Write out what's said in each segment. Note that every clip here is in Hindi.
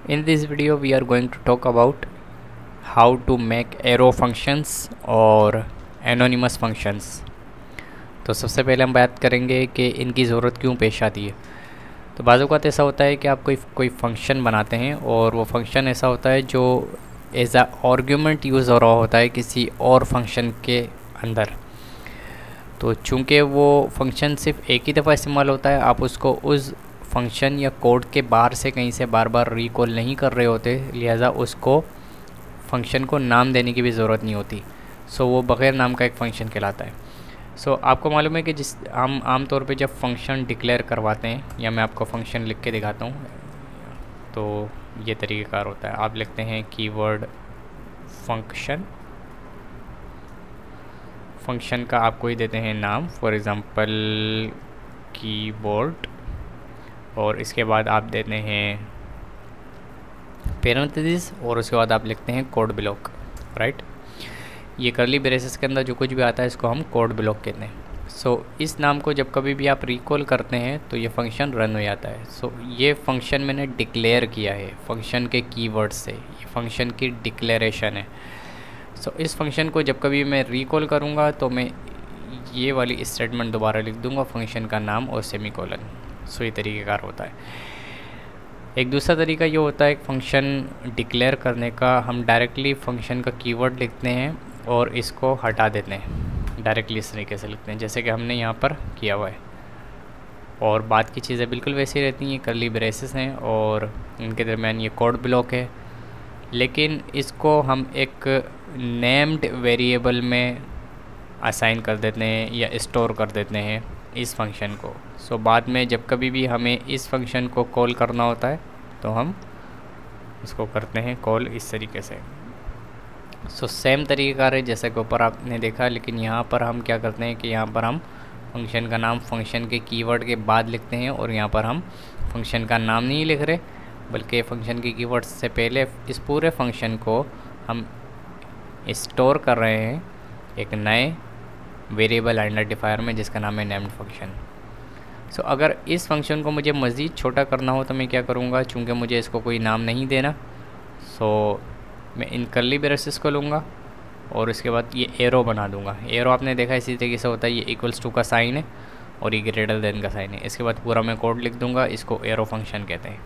In this video we are going to talk about how to make arrow functions और anonymous functions। तो सबसे पहले हम बात करेंगे कि इनकी ज़रूरत क्यों पेश आती है। तो बाज़ औक़ात ऐसा होता है कि आप कोई फंक्शन बनाते हैं और वो फंक्शन ऐसा होता है जो एज आ आर्ग्यूमेंट यूज़ हो रहा होता है किसी और फंक्शन के अंदर। तो चूँकि वो फंक्शन सिर्फ एक ही दफ़ा इस्तेमाल होता है, आप उसको उस फंक्शन या कोड के बाहर से कहीं से बार बार रिकॉल नहीं कर रहे होते, लिहाजा उसको फंक्शन को नाम देने की भी ज़रूरत नहीं होती। वो बग़ैर नाम का एक फ़ंक्शन कहलाता है। आपको मालूम है कि जिस हम आम तौर पे जब फंक्शन डिक्लेयर करवाते हैं, या मैं आपको फंक्शन लिख के दिखाता हूँ, तो ये तरीक़ेकार होता है। आप लिखते हैं कीवर्ड फंक्शन का आपको ही देते हैं नाम, फॉर एग्ज़ाम्पल कीबोर्ड, और इसके बाद आप देते हैं पैरेंथेसिस और उसके बाद आप लिखते हैं कोड ब्लॉक, राइट। ये करली ब्रेसेस के अंदर जो कुछ भी आता है इसको हम कोड ब्लॉक कहते हैं। इस नाम को जब कभी भी आप रिकॉल करते हैं तो ये फंक्शन रन हो जाता है। ये फंक्शन मैंने डिक्लेयर किया है फंक्शन के कीवर्ड से, ये फंक्शन की डिक्लेरेशन है। इस फंक्शन को जब कभी मैं रिकॉल करूँगा तो मैं ये वाली स्टेटमेंट दोबारा लिख दूँगा, फंक्शन का नाम और सेमीकोलन। ये तरीक़ेकार होता है। एक दूसरा तरीका ये होता है फंक्शन डिक्लेयर करने का, हम डायरेक्टली फंक्शन का कीवर्ड लिखते हैं और इसको हटा देते हैं, डायरेक्टली इस तरीके से लिखते हैं जैसे कि हमने यहाँ पर किया हुआ है। और बाद की चीज़ें बिल्कुल वैसी रहती हैं, करली ब्रेसेस हैं और इनके दरमियान ये कोड ब्लॉक है, लेकिन इसको हम एक नेम्ड वेरिएबल में असाइन कर देते हैं या स्टोर कर देते हैं इस फंक्शन को। बाद में जब कभी भी हमें इस फंक्शन को कॉल करना होता है तो हम इसको करते हैं कॉल इस तरीके से। सेम तरीक़ा है जैसे कि ऊपर आपने देखा, लेकिन यहाँ पर हम क्या करते हैं कि यहाँ पर हम फंक्शन का नाम फंक्शन के कीवर्ड के बाद लिखते हैं, और यहाँ पर हम फंक्शन का नाम नहीं लिख रहे बल्कि फंक्शन के कीवर्ड से पहले इस पूरे फंक्शन को हम स्टोर कर रहे हैं एक नए वेरिएबल आइडेंटिफायर में जिसका नाम है नेम्ड फंक्शन। अगर इस फंक्शन को मुझे मज़ीद छोटा करना हो तो मैं क्या करूँगा, चूँकि मुझे इसको कोई नाम नहीं देना, मैं इन करली ब्रेसेस को लूँगा और इसके बाद ये एरो बना दूँगा। एरो आपने देखा इसी तरीके से होता है, ये इक्वल्स टू का साइन है और ये ग्रेटर देन का साइन है। इसके बाद पूरा मैं कोड लिख दूँगा, इसको एरो फंक्शन कहते हैं।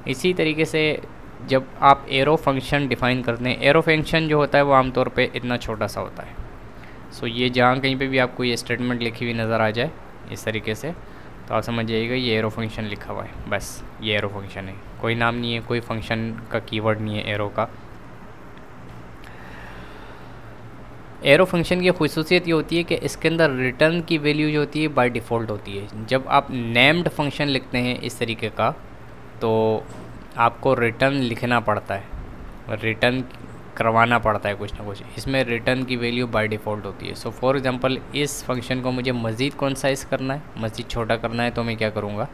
इसी तरीके से जब आप एरो फंक्शन डिफ़ाइन करते हैं, एरो फंक्शन जो होता है वो आमतौर पे इतना छोटा सा होता है। ये जहाँ कहीं पे भी आपको ये स्टेटमेंट लिखी हुई नज़र आ जाए इस तरीके से, तो आप समझ जाइएगा ये एरो फंक्शन लिखा हुआ है, बस ये एरो फंक्शन है, कोई नाम नहीं है, कोई फंक्शन का कीवर्ड नहीं है एरो का। एरो फंक्शन की खुसूसियत ये होती है कि इसके अंदर रिटर्न की वैल्यू जो होती है बाय डिफ़ॉल्ट होती है। जब आप नेम्ड फंक्शन लिखते हैं इस तरीके का तो आपको रिटर्न लिखना पड़ता है, रिटर्न करवाना पड़ता है कुछ ना कुछ, इसमें रिटर्न की वैल्यू बाय डिफ़ॉल्ट होती है। फॉर एग्ज़ाम्पल इस फंक्शन को मुझे मज़ीद कौन साइज़ करना है, मज़ीद छोटा करना है, तो मैं क्या करूँगा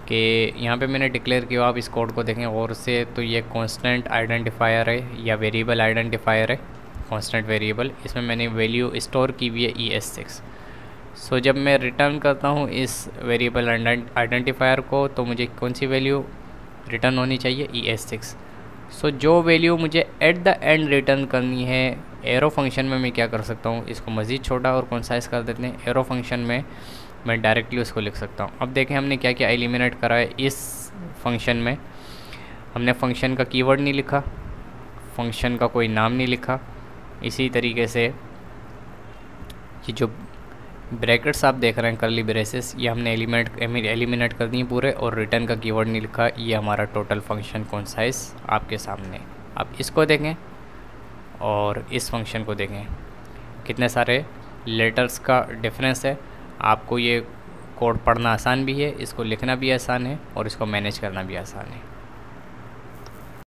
कि यहाँ पे मैंने डिक्लेयर किया, आप इस कोड को देखें और से, तो ये कांस्टेंट आइडेंटिफायर है या वेरिएबल आइडेंटिफायर है, कांस्टेंट वेरिएबल, इसमें मैंने वैल्यू स्टोर की हुई है ES6। जब मैं रिटर्न करता हूँ इस वेरिएबल आइडेंटिफायर को तो मुझे कौन सी वैल्यू रिटर्न होनी चाहिए, ES6। जो वैल्यू मुझे एट द एंड रिटर्न करनी है एरो फंक्शन में, मैं क्या कर सकता हूँ, इसको मज़ीद छोटा और कंसाइज कर देते हैं। एरो फंक्शन में मैं डायरेक्टली उसको लिख सकता हूँ। अब देखें हमने क्या क्या एलिमिनेट करा है इस फंक्शन में। हमने फंक्शन का कीवर्ड नहीं लिखा, फंक्शन का कोई नाम नहीं लिखा, इसी तरीके से ये जो ब्रैकेट्स आप देख रहे हैं करली ब्रेसेस, ये हमने एलिमिनेट कर दिए पूरे, और रिटर्न का कीवर्ड नहीं लिखा। ये हमारा टोटल फंक्शन कंसाइज आपके सामने। आप इसको देखें और इस फंक्शन को देखें, कितने सारे लेटर्स का डिफरेंस है। आपको ये कोड पढ़ना आसान भी है, इसको लिखना भी आसान है और इसको मैनेज करना भी आसान है।